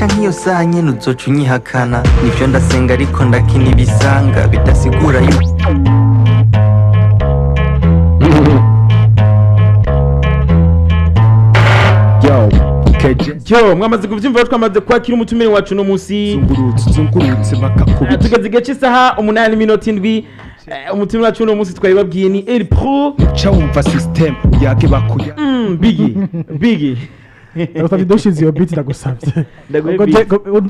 canke iyo saha nyene uzoca unyihakana nivyo ndasenga ariko ndakina ibisanga bidasigura yuko Yo mwamaze kuvyumva twamaze kwakira umutumire wacu no musi zungurutse bakakubita tugeze igihe cy'isaha 8:07 umutumire wacu no musi twabibabwiye ni El Pro cha umva system yake bakuya bigi Utavi doshize iyo beat ndagusavye. Ndaguhe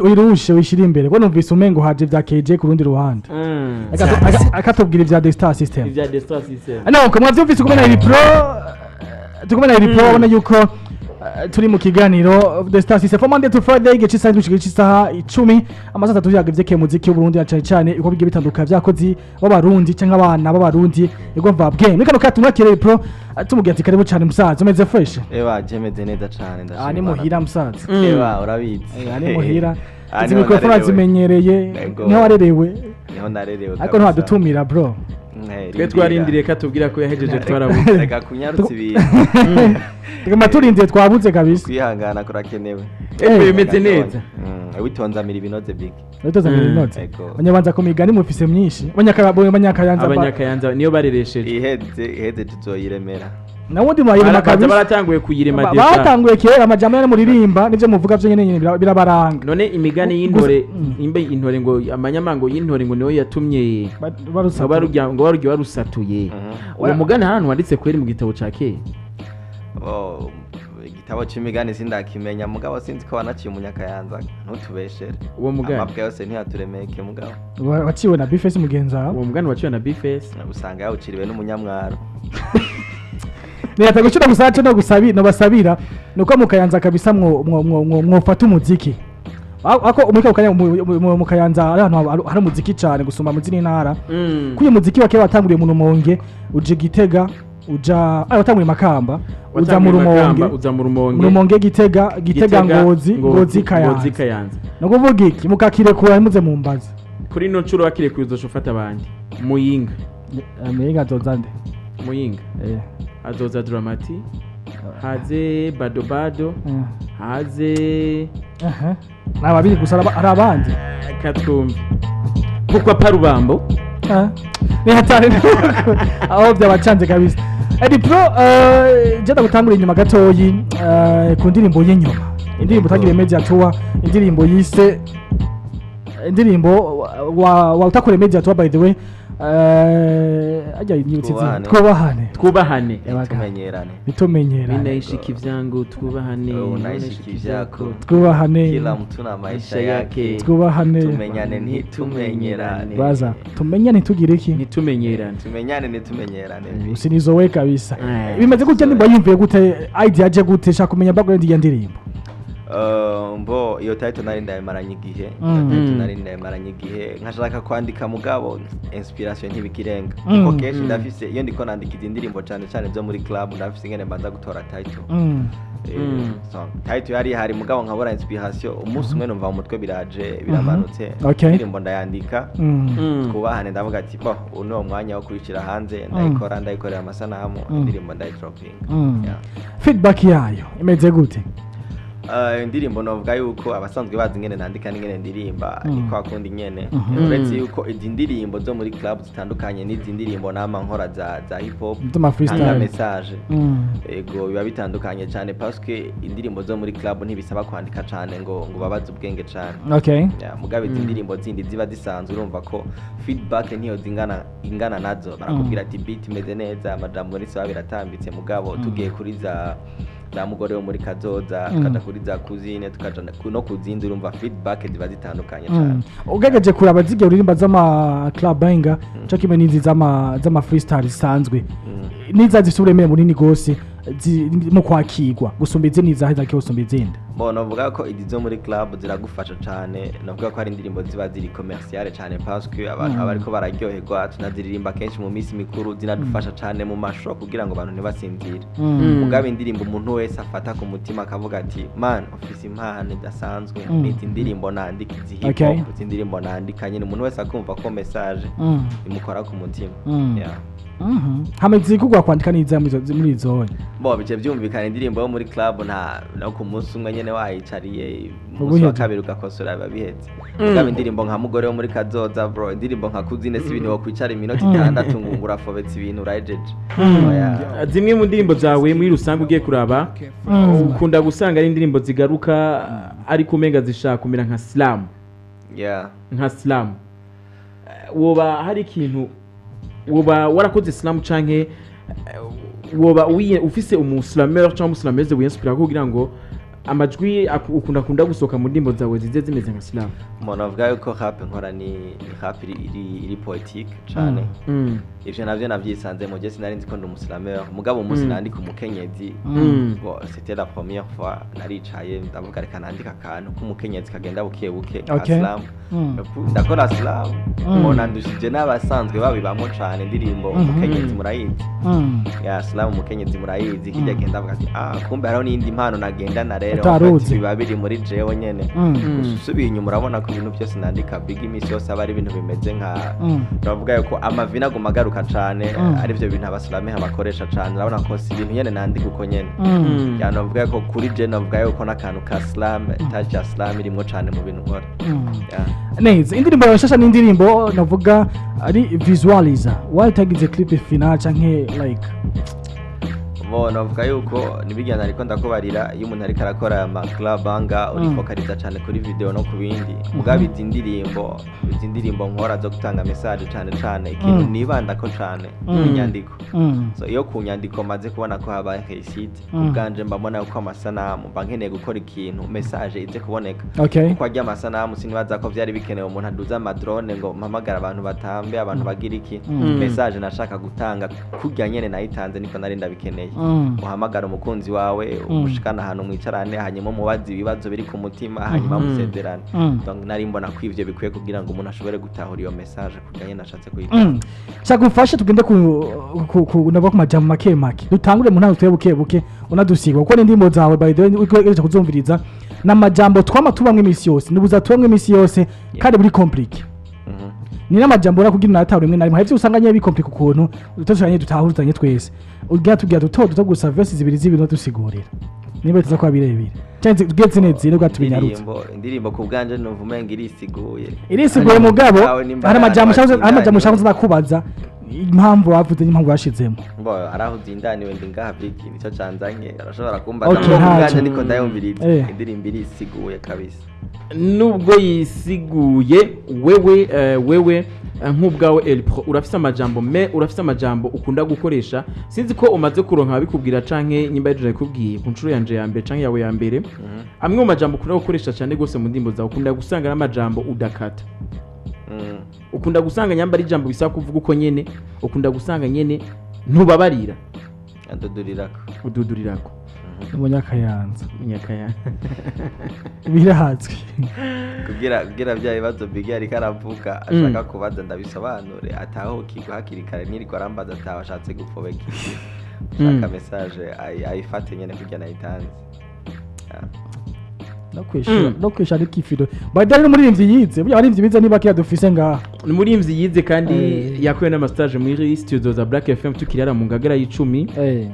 Uyirushe wishira imbere. Ko numvise umengo haje vya KJ ku rundi ruhande. Akatubwira ivya The Star System. ivya The Star System. No, ko mwavyumvise kumena iri pro. Tukumena iri pro ubona yuko turi mu kiganiro The Star System from Monday to Friday igihe cy'isaha gushika cy'isaha 10 amasaha 3 yagavye muziki w'Uburundi cyane cyane iko bigiye bitanduka vyakozi b'abarundi canke abana b'abarundi ego mva bwe mikano katumwa kire pro tumugira ati karibu cyane musaza umeze fresh ewa jemeze neza cane ndashimira ani muhira musaza ewa urabizi ani muhira izi mikrofone zimenyereye niho warerewe niho narerewe ariko nta dutumira bro twe twarindiriye katubwira ko yahejeje twarabuze reka kunyarutsa ibintu Tuguma turindiye twabuze kabisa kwihangana kurakenewe bimeze neza witonzamira ibinoze big witonzamira ibinoze abanyabanza ko migani mufise myinshi abanyakayanza niyo bareresheje iheze tuzoyiremera nawundi mayirema kabisa baratanguye kuyirema deja batanguye kera amajambo yari muririmba nivyo muvuga byo nyene birabaranga none imigani y'intore imbe intore ngo amanyamango y'intore ngo niyo yatumye ngo barujya warusatuye uwo mugani ahantu wanditse kweri mu gitabo ca kera igitabo c'imigani sindakimenya mugabo sinzi ko wanaciye umunyakayanza ntutubeshere uwo mugani amabwe yose ntiyaturemeke mugabo waciwe na Bface mugenza uwo mugani waciwe na Bface usanga yawuciriwe n'umunyamwaro Niyatagushira gusace no basabira nuko mukayanza kabisa mwofata umuziki ako umurika ukanya mukayanza ari ahantu hari umuziki cyane gusumba mu zindi ntara kuyo muziki wake watanguriye mu Rumonge uje Gitega uja watanguye Makamba uza mu Rumonge Gitega Ngozi Kayanza no kuvuga iki mukakirekura muze mu mbazi kuri no ncuro wakirekuye uzoshofata abandi Muyinga azozande Muyinga azoza Dramati haze Bado haze nababiri gusa ari abandi Katumbi kuko parubambo ni hatari aho byabacanze kabisa Edi Pro jada gutangura inyuma gatoyi ku ndirimbo y'inyuma indirimbo tagire media tour indirimbo yise indirimbo wa utakore media tour by the way ajya twubahane bitumenyerane ninashiki vyangu twubahane unashiki vyako twubahane kila mtu na maisha yake twubahane tumenyane ntitumenyerane baza tumenyane tugire iki ntitumenyerane usinizowe kabisa bimaze gutya ndimba yumviye gute idea aje gute shaka kumenya background ya ndirimbo mbo iyo title nari ndayimaranye igihe nkashaka kwandika mugabo inspiration ntibikirenga kuko kenshi ndafise iyo ndiko nandika indirimbo cyane cyane byo muri club ndafise ngene mbanza gutora title so title yari hari mugabo nkabura inspiration umunsi umwe numva mu mutwe biraje biramanutse indirimbo ndayandika kubahane ndavuga ati bo uno mwanya wo kurikira hanze ndayikorera amasanamu indirimbo ndayidropping feedback yayo imeze gute indirimbo novuga yuko abasanzwe bazi ngene nandika n'ingene ndirimba kwa kundi nyene uretse yuko izi ndirimbo zo muri club zitandukanye n'izi ndirimbo nama nkora za hip hop na message ego biba bitandukanye cyane parce que indirimbo zo muri club ntibisaba kwandika cyane ngo babaze ubwenge cyane mugabe izi ndirimbo zindi ziba zisanzwe urumva ko feedback ntiyo ingana nazo barakubwira ati beat imeze neza amajambo n'isaba biratambitse mugabo tugiye kuri za mugore wo muri kazoza tukaja kuri za kuzine tukaja no kuzindi urumva feedback ziba zitandukanye cyane ugegeje kuri abazige uririmba z'ama club banger cyo kimwe n'inzi z'ama freestyle zisanzwe niza zifite uburemere munini gose mu kwakirwa gusumba izindi zahiza cyo gusumba izindi bona uvuga ko izo muri club ziragufasha cyane navuga ko hari indirimbo ziba ziri commercial cyane parce que abariko bararyoherwa tunaziririmba kenshi mu minsi mikuru zinadufasha cyane mu masho kugira ngo abantu ntibasinzire mugabe indirimbo umuntu wese afata ku mutima akavuga ati man office impano idasanzwe niti indirimbo nandika izihipo indirimbo nandika nyine umuntu wese akumva ko message imukora ku mutima hameze kugwa kwandika niza muri zone bo bice byumvikana indirimbo yo muri club nta no ku munsi umwe nyene wayicariye umunsi wa kabiri ugakosora biba bihetse ngaba indirimbo nka mugore wo muri kazoza bro indirimbo nka kuzine si ibintu wo kwicara iminota 6 ngungura fobetse ibintu urajeje zimwe mu ndirimbo zawe muri rusange ugiye kuraba ukunda gusanga ari indirimbo zigaruka ariko umenga zishaka kumera nka slam nka slam woba hari ikintu woba warakoze slam canke woba ufise umuslameur cyangwa umuslameuse winspira kugira ngo amajwi ukunda gusoka mu ndimbo zawe zize zimeze nka slam umuntu avuga yuko rap nkora ni rap iri poetique cyane ivyo navyo navyisanze mu gihe sinari nzi ko ndi umuslameeur mugabo umunsi nandika umukenyezi bon c'était la première fois naricaye ndavuga reka nandika akantu k'umukenyezi kagenda buke buke slam ndakora slam mbona ndushije n'abasanzwe babibamo cyane indirimbo umukenyezi murayizi slam umukenyezi murayizi kijya genda avuga ati kumbe hariho n'indi mpano nagenda na rero biba biri muri jewe nyene usubiye inyuma urabona ko ibintu byose nandika big imisi yose aba ari ibintu bimeze nka ndavuga yuko amavina gumagaruka cyane ari byo bintu abaslame bakoresha cyane urabona ko si ibintu nyene nandika uko nyene navuga ko kuri je navuga yuko n'akantu ka slam touch ya slam irimo cyane mu bintu nkora neza indirimbo yashasha n'indirimbo navuga ari visualizer watagize clip final canke like navuga yuko nibigana ariko ndakubarira iyo umuntu ariko arakora ama club anga urifokariza cyane kuri video no ku bindi mugabe izi ndirimbo nkora zo gutanga message cyane ikintu nibanda ko cyane inyandiko so iyo ku nyandiko maze kubona ko habaye réussite ubwanje mbabona uko amasanamu bankeneye gukora ikintu message ize kuboneka kuko ajya amasanamu sinibaza ko byari bikenewe umuntu aduza amadrone ngo mpamagara abantu batambe abantu bagira iki message nashaka gutanga kujya nyene nayitanze niko nari ndabikeneye uhamagara umukunzi wawe umushikana ahantu mwicarane hanyuma mubazi ibibazo biri ku mutima hanyuma musezerane donc nari mbona ko ivyo bikwiye kugira ngo umuntu ashobore gutahura iyo message kujanye nashatse kuyitanga cyagufashe tugende ku nava ku majambo make dutangure mu ntango tuye buke unadusigwa kuko n'indimbo zawe by the way ugereje kuzumviriza n'amajambo twama tubamwe imisi yose nibuza tubamwe imisi yose kandi buri complique ni n'amajambo ora kugira natahura rimwe na rimwe havyo usanga nyine bikomplike ukuntu tutashanye dutahuranye twese ugira tugira duto gusa verses zibiri no dusigurira niba tuza kwa birebire cyane tugeze neza rero gatubinyarutse indirimbo ku bwanje no vumenga irisiguye mugabo hari amajambo shaho zakubaza impamvu wavuze n'impamvu yashizemo mbo araho zindaniwe ndi ngaha biki nico canzanye arashobora kumbaza ko bwanje niko ndayumviriza indirimbo irisiguye kabisa nubwo yisiguye wewe nk'ubwawe Elpro urafise amajambo ukunda gukoresha sinzi ko umaze kuronka bikubwira canke nyimba yaje kubwiye ku ncuro yanje ya mbere canke yawe ya mbere amwe mu majambo ukunda gukoresha cyane gose mu ndimbo zawe ukunda gusanga n'amajambo udakata ukunda gusanga nyamba ari jambo bisaba kuvuga uko nyene ukunda gusanga nyene ntubabarira ududurirako umunyakayanza birahatswe kugira bya bibazo bigi ari karavuga ashaka kubaza ndabisobanure ataho hakiri kare niriko arambaza atabashatse gufobeka shaka message ayifate nyene kujya nayitanze no kwishana ikifiro badari n'umuririmbyi yize burya abaririmbyi bize niba kiya dufise ngaha n'umuririmbyi yize kandi yakoye n'amastage muri studio za Blackfm tukirara mu ngagara y'10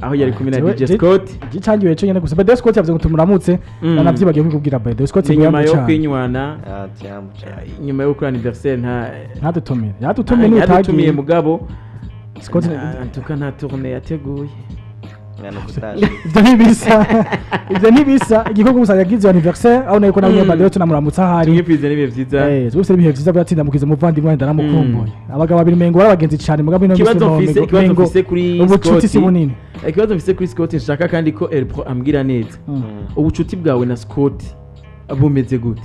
aho yari kumina DJ Scott gicangiwe cyo nyene gusa Bad Scott yavuze ngo tumuramutse nanavyibagiye kubwira Bad Scott nyuma yo kwinywana nyuma yo kuri anniversaire ntadutumire ni utagiye mugabo Scott nta tournée yateguye ivyo ntibisa igikorwa gusa yagize anniversaire aho nayiko nawe Bad tunamuramutsa hari ngipize nibihe vyiza zose nibihe vyiza byatsinda mukize muvandimwe ndaramukumbuye abagabo babiri mengo barabagenzi cyane mugabo ino kibazo mfise kuri ubucuti si bunini ikibazo mfise kuri Scott nshaka kandi ko Elpro ambwira neza ubucuti bwawe na Scott bumeze gute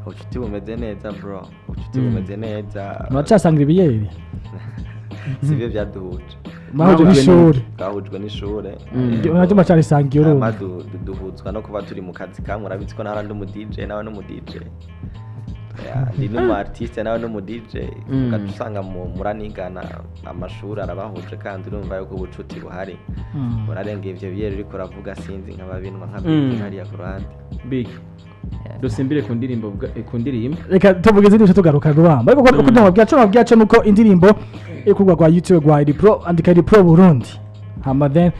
ubucuti bumeze neza bro ubucuti bumeze neza nacasanga ibiyeri sivyo byaduhuje bahujwe n'ishure nacyo macari sangiye urumva duhuzwa no kuba turi mu kazi kamwe urabitse ko nahora ndi mu DJ nawe no mu DJ ndi n'umu artiste nawe no mu DJ ugasanga muranigana amashuri arabahuje kandi urumva yuko ubucuti buhari urarenga ivyo biyeri uriko uravuga sinzi nk'ababinwa nk'abindi hariya ku ruhande big dusimbire ku ndirimbo reka tuvuge izindi tugaruka rubamba ariko ko ndababwira cyo nuko indirimbo ikurwa rwa YouTube rwa Eri Pro andika Eri Pro Burundi hama then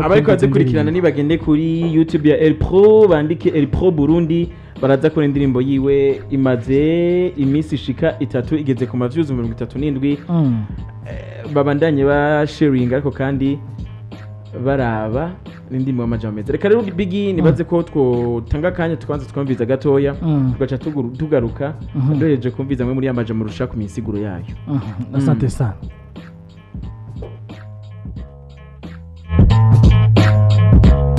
abariko bazikurikirana nibagende kuri YouTube ya Eri Pro bandike Eri Pro Burundi baraza kuri indirimbo yiwe imaze imisi ishika 3 igeze ku views 37 babandanye ba sharing ariko kandi baraba n'indimbo y'amajambo meza. Reka rero bigi nibaze ko twotanga kanya tukanza twumviza gatoya tugaca tugaruka ndoheje kumviza mwe muri y'amajambo rusha ku misiguro yayo. Asante sana.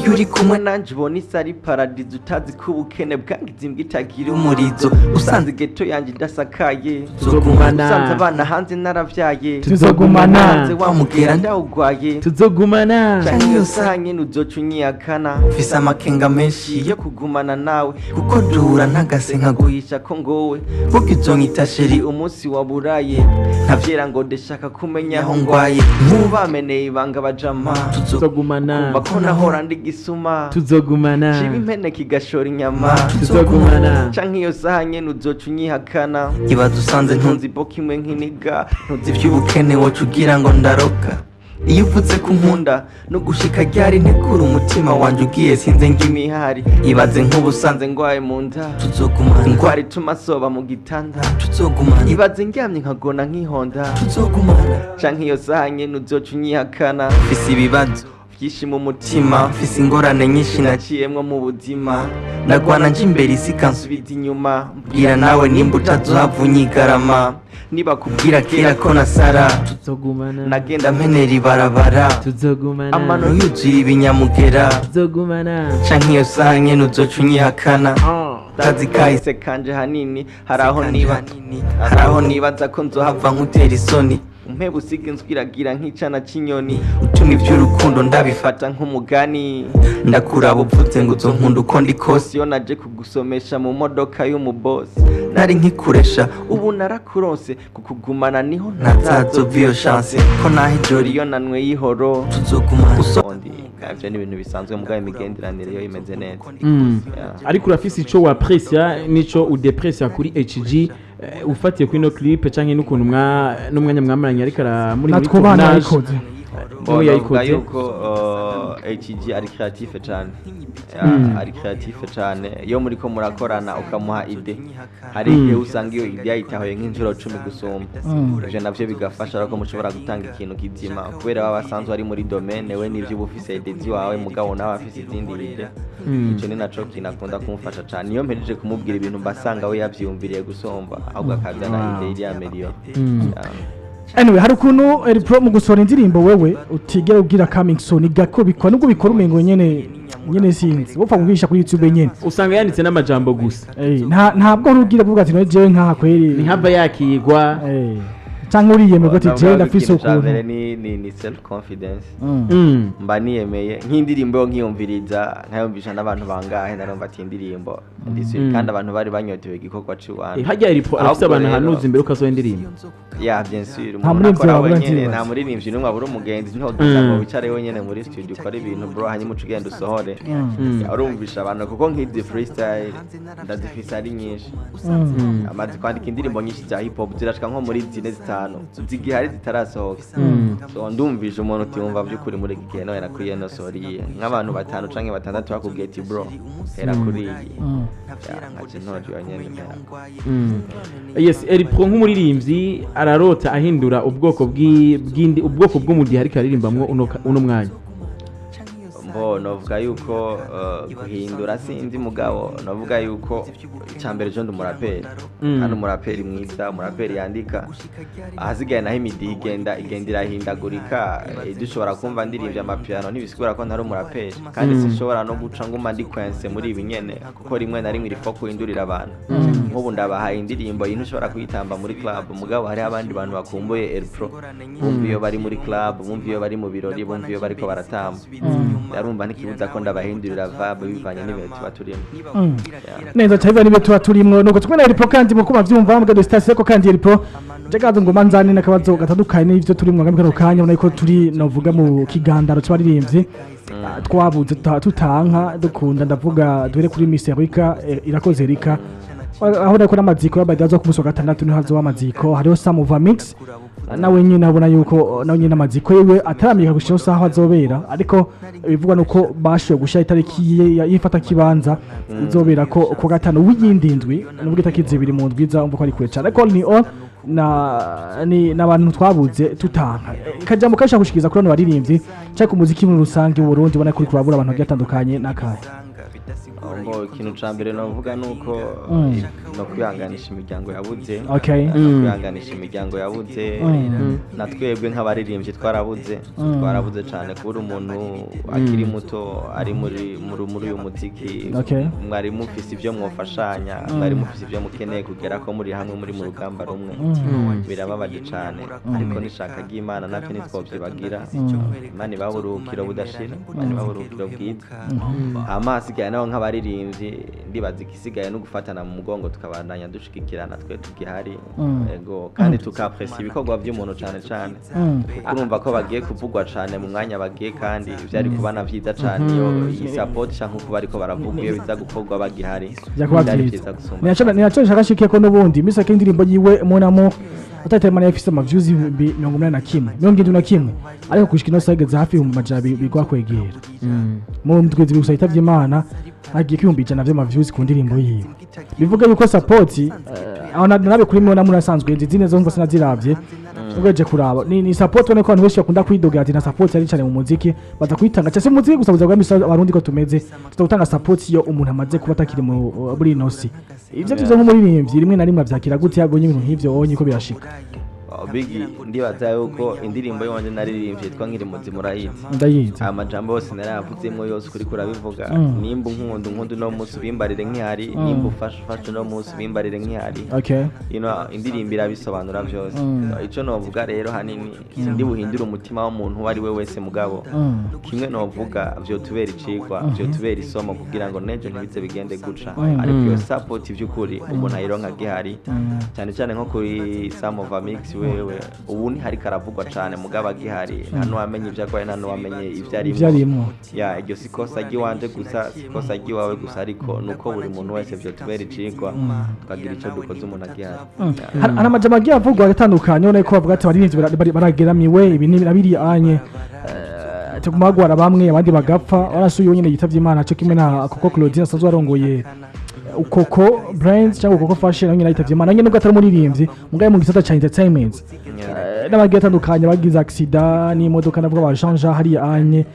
Yuri kumwe nanje ubona isi ari paradizo utazi ko ubukene bwangize imbwa itagira umurizo usanze geto yanjye idasakaye tuzogumana usanze abana hanze naravyaye tuzogumana hanze wamugera ndawugwaye tuzogumana canke iyo saha nyene uzoca unyihakana mfise amakenga menshi yo kugumana nawe kuko duhura ntagase nkaguhisha ko ngowe vuga izonyita sheri umunsi waburaye ntavyera ngo ndashaka kumenya aho ngwaye nk'ubameneye ibanga bajama tuzogumana kumva ko nahora ndi suma tuzogumana shiba impene kigashora inyama tuzogumana canke iyo saha nyene uzoca unyihakana ibaza usanze ntunzi boka imwe nk'iniga ntuzi ivy'ubukene woca ugira ngo ndaroga iyo uvuze ko nkunda no gushika ryari ntekura umutima wanje ugiye sinze ng'imihari ibaze nk'ubu usanze ngwaye mu nda tuzogumana ingwara ituma soba mu gitanda tuzogumana ibaze ndyamye nkagona nk'ihonda tuzogumana canke iyo saha nyene uzoca unyihakana mfise ibibazo byinshi mu mutima mfise ingorane nyinshi naciyemwo mu buzima ndagwana nje imbere isi kansubiza inyuma mbwira nawe nimba utazohava unyigarama niba kubwira kera ko nasara tuzogumana nagenda mpenera ibarabara tuzogumana amano yuzuye ibinyamugera tuzogumana canke iyo saha nyene uzoca unyihakana kazi kahise kanje hanini hari aho nibaza ko nzohava nkutera isoni umpeba usiga inzu iragira nk'icana cy'inyoni utuma iby'urukundo ndabifata nk'umugani ndakuraba upfutse ngo uzonkunda uko ndi kose iyo naje kugusomesha mu modoka y'umubosi nari nkikuresha ubu narakuronse kukugumana niho ntazazova iyo chance ko naho ijoro iyo nanwe y'ihoro tuzogumana usondi ivyo ni ibintu bisanzwe mugabo imigenderanire yo imeze neza ariko urafise ico waprecia nico udeprecia kuri HG ufatiye kuri no clip canke n'ukuntu n'umwanya mwamaranye ariko muri tournage bavuga yuko HG ari creative cyane ari creative cyane iyo muri ko murakorana ukamuha ide hari igihe usanga iyo ide yayitahoye nk'injuro 10 gusumba ivyo navyo bigafasha ariko mushobora gutanga ikintu kizima kubera baba basanzwe ari muri domaine we n'ivyo ubufise idezi wawe mugabo nawe afise izindi ide ico ni naco kinakunda kumufasha cyane iyo mpejeje kumubwira ibintu mbasanga we yavyumviriye gusomba ahubwo akabyana ide iri ameliyo. Anyway, hari ukuntu Eri Pro mu gusohora indirimbo wewe utigera ubwira coming soon gako bikwa nubwo bikora umengo nyene sinzi bopfa kugisha kuri YouTube nyene usanga yanditse n'amajambo gusa ntabwo rugira kuvuga ati no jewe nkaha kweri ni haba yakigwa cyangwa uriyemeye ati jewe ndafise ukuntu ni self confidence mba niyemeye nk'indirimbo yo nkiyumviriza nkayumvisha n'abantu bangahe narumva ati indirimbo kandi abantu bari banyotewe igikorwa cy'uwantu hajya Eri Pro afite abantu hanuza imbere ukasoha indirimbo bien sûr umuntu akora wenyene nta muririmbyi n'umwe abura umugenzi ntogenda ngo wicare wenyene muri studio ukora ibintu bro hanyuma ucugenda usohore urumvisha abantu kuko nk'idi freestyle ndazifise ari nyinshi amaze kwandika indirimbo nyinshi za hip hop zirashika nko muri 4-5 zigihari zitarasohoka so ndumvisha umuntu utiyumva by'ukuri muri iki gihe nawe nakuriye no soriye nk'abantu 5 canke 6 bakubwiye ati bro hera kuri iyi nkaje ntoje yonyene yes Eri Pro nk'umuririmbyi ararota ahindura ubwoko bw'umudiha ariko aririmbamwo uno mwanya novuga yuko guhindura sinzi mugabo novuga yuko icyambere cyo ndumuraperi kandi umuraperi mwiza umuraperi yandika ahasigaye naho imidi igenda irahindagurika dushobora kumva ndirimbye amapiano ntibisigura ko ntari umuraperi kandi sinshobora no guca nguma ndi kwense muri ibi nyene kuko rimwe na rimwe rifo kuhindurira abantu nk'ubu ndabahaye indirimbo yintu ushobora kuyitamba muri club mugabo hari abandi bantu bakumbuye Eri Pro bumva iyo bari muri club bumva iyo bari mu birori bumva iyo bariko baratamba urumva ntikibuza ko ndabahindurira vibe bivanye n'ibintu tuba turimo neza cyane n'ibintu tuba turimo nuko twene Eri Pro kandi muko bavyumva mu station ko kandi Eri Pro jagazo ngo manzane nakabazo gatandukanye n'ivyo turimo ngamwe kanya uriko turi novuga mu kigandaro cy'abaririmbyi twabuze tutanka dukunda ndavuga dure kuri Miss Erika irakoze Erika aho ndakora amaziko y'abadazo ku muso gatandatu niho hazo amaziko hariho Samuva Mix nawe nyine abona yuko nawe nyine amaziko yiwe ataramika gushira saho azobera ariko bivugwa nuko bashoye gushira itariki yifata kibanza izobera ko ku gatano w'iyindi ndwi nubwo itakizibiri mu ndwiza umva ko ari kure cyane ariko ni on ni n'abantu twabuze tutanga kajya mu kasha gushikiza kuri no baririmbyi cyangwa ku muziki muri rusange mu Burundi ubona kuri kurabura abantu batandukanye n'akahe ngo ikintu ca mbere navuga nuko no kwihanganisha imiryango yabuze kwihanganisha imiryango yabuze na twebwe nk'abaririmbyi twarabuze cyane kubura umuntu akiri muto ari muri uyu muziki mwari mufise ibyo mwofashanya mwari mufise ibyo mukeneye kugera ko muri hamwe muri mu rugamba rumwe birababaje cyane ariko nishaka ry'Imana navyo nitwovyibagira Imana ibaburukiro budashira Imana ibaburukiro bwiza amasigaye naho nk'abaririmbyi ndibaza ikisigaye no gufatana mu mugongo tukabandanya dushikikirana twe tugihari ego kandi tukapressa ibikorwa by'umuntu cyane cyane urumva ko bagiye kuvugwa cyane mu mwanya bagiye kandi byari kubana vyiza cyane iyo support cyangwa kuba ariko baravuga iyo biza gukorwa bagihari byari byiza gusumba niyaco nshakashike ko nubundi misaka indirimbo yiwe monamo atatemana yafise amaviews 81 ariko kushika no sageze hafi mu majabi bigwa kwegera mu ndwi zibiri usahita vy'Imana agiye kwiyumbija navyo amaviews ku ndirimbo yiwe bivuga yuko support aho nabe kuri mwe namura asanzwe nzine zo ngose naziravye ugeje kuraba ni support one ko abantu benshi bakunda kwidogera ati na support ari cyane mu muziki baza kwitanga cyase mu muziki gusabuza bwa abarundi ko tumeze tutagutanga support iyo umuntu amaze kuba atakiri mu buri nosi ivyo byizo nk'umuririmbyi rimwe na rimwe avyakira gute yabonye ibintu nk'ivyo onye ko birashika bigi ndibaza yuko indirimbo yonje naririmbye twa nkiri muzima urayizi ndayizi amajambo yose narayavuzemo yose kuri kurabivuga nimba nkundu no musi bimbarire nk'ihari nimba ufashe no musi bimbarire nk'ihari indirimbo irabisobanura byose ico novuga rero hanini sindi buhindura umutima w'umuntu wari we wese mugabo kimwe novuga vyo tubera icigwa vyo tubera isomo kugira ngo nejo ntibize bigende guca ariko iyo support vy'ukuri umuntu ayironka gihari cyane cyane nko kuri Some of Mix wewe ubu ni hari karavugwa cyane mugaba gihari hano wamenye ivyakwaye hano wamenye ivyarimo ya iryo sikosa giwanje gusa sikosa giwawe gusa ariko nuko buri muntu wese vyo tubera icigwa tukagira ico dukoze umuntu agihari ana majama giye avugwa gatandukanye none ko bavuga ati barinzi barageramiwe ibi ni nabiri anye tukumagwara bamwe abandi bagapfa warasuye nyine yitavye Imana cyo kimwe na Koko Claudine asanzwe arongoye ukoko brands cyangwa ukoko fashion nyine yitavye Imana nyine nubwo atari umuririmbyi mugaye mu gisata cha entertainment n'abagiye atandukanye bagize accident n'imodoka navuga bashanja hari anye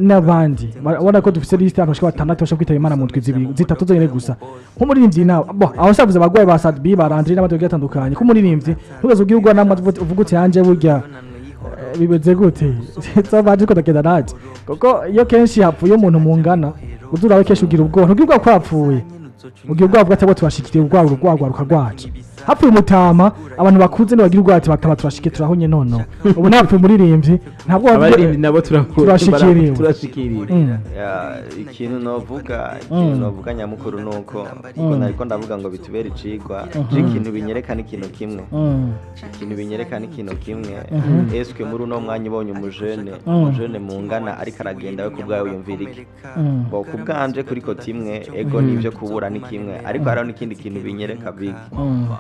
n'abandi ubona ko dufise list y'abashaka batandatu bashaka kwitaba Imana mu ndwi zitatu zonyine gusa nk'umuririmbyi nawe aho savuze abagwaye ba Sadbi barandri n'abandi bagiye atandukanye nk'umuririmbyi ntugeze ubwirwa namwe uvuga uti yanje burya bibeze gute tsabaje ko takeda naje koko iyo kenshi hapfuye umuntu mungana uzurawe kenshi ugira ubwo ntugirwa kwapfuye ugiye ubwavuga ati abo tubashikiriye urwagwaruka rwacu hapfuye umutama abantu bakuze ni bagira ubwati bataba turashike turahonye nono ubu napfuye umuririmbyi ntabwo abaririmbyi nabo turashikiriye ikintu novuga nyamukuru nuko nariko ndavuga ngo bitubera icigwa ikintu binyerekana ikintu kimwe eske muri uno mwanya ubonye umujene mungana ariko aragenda we kubwawe yumvira iki bo kubwanje kuri ko timwe ego nivyo kubura ni kimwe ariko hariho n'ikindi kintu binyereka big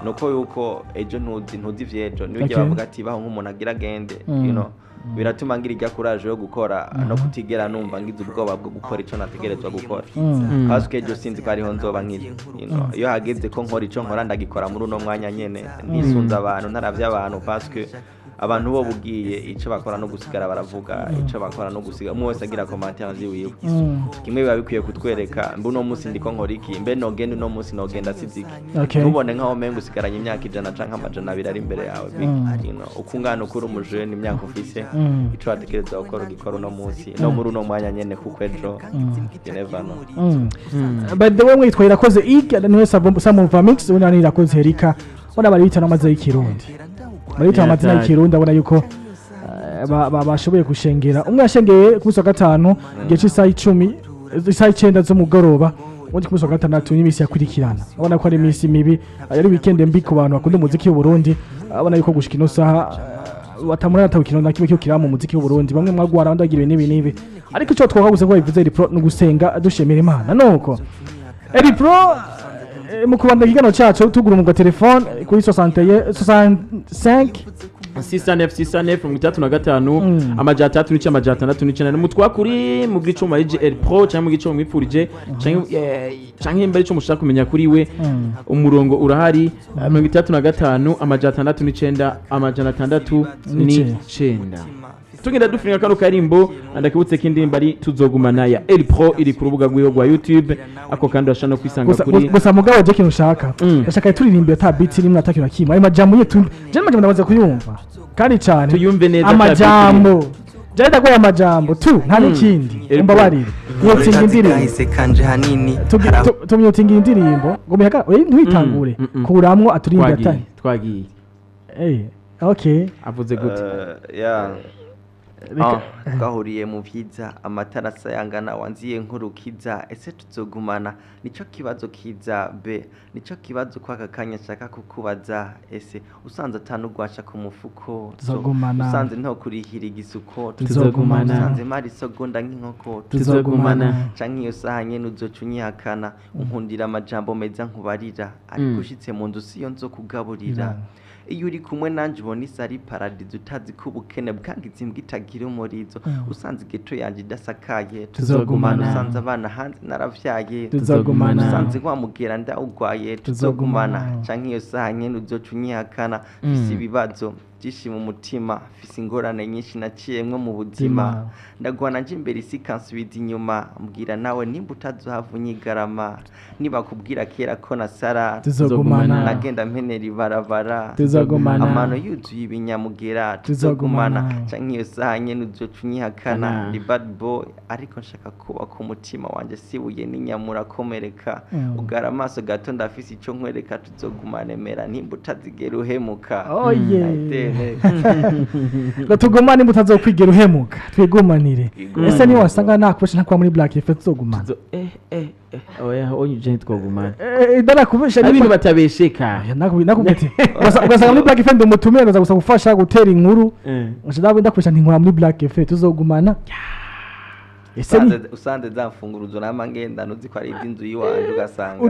nuko yuko ejo ntuzi vyejo nibyo bavuga ati baho nk'umuntu agira agende biratuma ngira ijya courage yo gukora no kutigera numva ngize ubwoba bwo gukora ico nategerezwa gukora parce que ejo sinzi ko ariho nzoba nkiri iyo hageze ko nkora ico nkora ndagikora muri uno mwanya nyene nisunza abantu ntaravya abantu parce que abantu bo bugiye ico bakora no gusigara baravuga ico bakora no gusiga umwe wese agira commentaire ziwiwe kimwe biba bikwiye kutwereka mbe no musi ndiko nkora iki mbe no genda no musi no genda siziki ubone nkaho mengo usigaranye imyaka 100 canke amajana 2 ari imbere yawe ukungana ukuri umujene imyaka ufise ico watekereza gukora ugikora no musi no muri uno mwanya nyene kuko ejo you never know by the way mwitwa irakoze iki niwe Some of Mix unani irakoze Erika ona bari bitana amaze y'ikirundi Marita amazina y'ikirundi abona yuko bashoboye gushengera umwe yashengeye ku munsi wa gatanu igihe cy'isaha 10 isaha 9 z'umugoroba undi ku munsi wa gatandatu n'imisi yakurikirana abona ko ari imisi mibi ari weekend mbi ku bantu bakunda umuziki w'u Burundi abona yuko gushika ino saha batamura natabukino na kimwe cyo kiramo umuziki w'u Burundi bamwe mwagwara abandi bagira nibi ariko icyo twavuze ko bivuze Pro no gusenga dushemera Imana nuko Pro mu kubanda kigano cyacu tugura mu telefone kuri 65 6 na gatanu amajana 3 n'ice amajana 6 n'umutwa kuri mu gico marije El Pro cyangwa mu gico mwipfurije cyangwa imbere cyo mushaka kumenya kuri we umurongo urahari 35 amajana 6 amajana 6 tugenda dufinga kano karimbo ndakibutse kindimba ari tuzogumana ya El Pro iri ku rubuga rwiwe rwa YouTube ako kandi ashano kwisanga kuri gusa mugabo je kintu ushaka ndashaka turirimbira ta beat rimwe atakira kimwe ayo majambo yetu je majambo ndabaza kuyumva kandi cyane tuyumve neza amajambo je ndagoye amajambo tu nta n'ikindi umbabarire yotsinga indirimbo kanje hanini tumyotinga indirimbo ngomeka ntwitangure kuramwo aturimbira ata twagiye okay avuze gute twahuriye mu vyiza amatara sayangana wanziye nkuru kiza ese tuzogumana nico kibazo kiza be nico kibazo kwaka kanya shaka kukubaza ese usanze atanugwasha ku mufuko tuzogumana usanze nto kurihira igisuko tuzogumana usanze mari sogonda nk'inkoko tuzogumana canke iyo saha nyene uzocunyihakana unkundira amajambo meza nkubarira ariko ushitse mu nzu siyo nzokugaburira iyo uri kumwe nanje ubona isi ari paradizo utazi ko ubukene bwangiza imbwa itagira umurizo usanze igeto yanjye idasakaye tuzogumana usanze abana hanze naravyaye tuzogumana usanze wamugera ndawugwaye tuzogumana canke iyo saha nyene uzoca unyihakana fise ibibazo byinshi mu mutima fise ingorane nyinshi naciyemwo mu buzima ndagwana nje imbere isi kansubiza inyuma mbwira nawe nimba utazohava unyigarama nibakubwira kera ko nasara tuzogumana nagenda mpenera ibarabara tuzogumana amano yuzuye ibinyamugera tuzogumana canke iyo saha nyene uzoca unyihakana ni bad boy ariko nshaka kuba ku mutima wanje sibuye n'inyamura komereka ugara amaso gato ndafise ico nkwereka tuzogumana mera nimba utazigera uhemuka tugumane mutazokwigera uhemuka twigumanire ese ni wasanga nakubesha ntakwa muri Blackfm tuzogumana oya onye twogumana ndarakubesha ibintu batabesheka nakubwete ugasanga muri Blackfm ndumutumira ndaza gusa gufasha gutera inkuru ngashaka ndakubesha ntinkora muri Blackfm tuzogumana ese ni usanze zamfunguruzo nama ngenda nuzi ko ari iby'inzu yiwanje ugasanga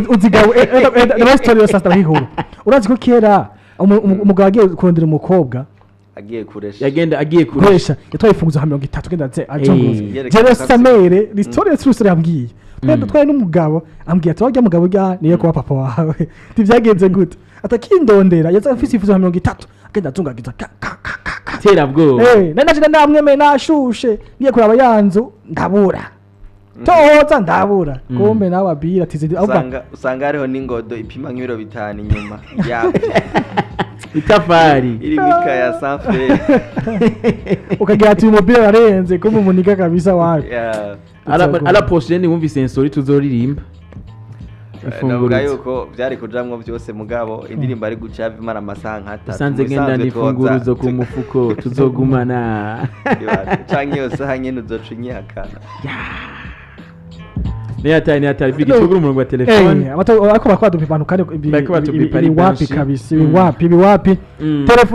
uzigawe na story yo sasa hihuru urazi ko kera umugabo agiye kurondera umukobwa agiye kuresha yatwaye ifunguzo 30 genda ajongoza jero samere ni story true yambwiye twari n'umugabo ambwiye ati wajya mugabo ga niye kuba papa wawe tivyagenze gute atakindondera yaza afise ifunguzo 30 agenda azungagiza tera bwo nanaje ndamweme nashushe ngiye kuraba yanzu ndabura tohoza ndabura kumbe nawe abira tizi usanga hariho n'ingodo ipima nk'ibiro 5 inyuma itafari iri mika ya sanfre ukagira ati mobile arenze kumbe umuniga kabisa wapi ala posheni wumvise sensori tuzoririmba navuga yuko byari kujamwo byose mugabo indirimbo ari guca vimara amasaha nk'atatu usanze ngenda nifunguruzo ku mufuko tuzogumana canke yo saha nyene uzoca unyihakana ni hatari video kuri umurongo wa telefone ako bakwadupa abantu kandi ibi wapi kabisa ibi wapi telefone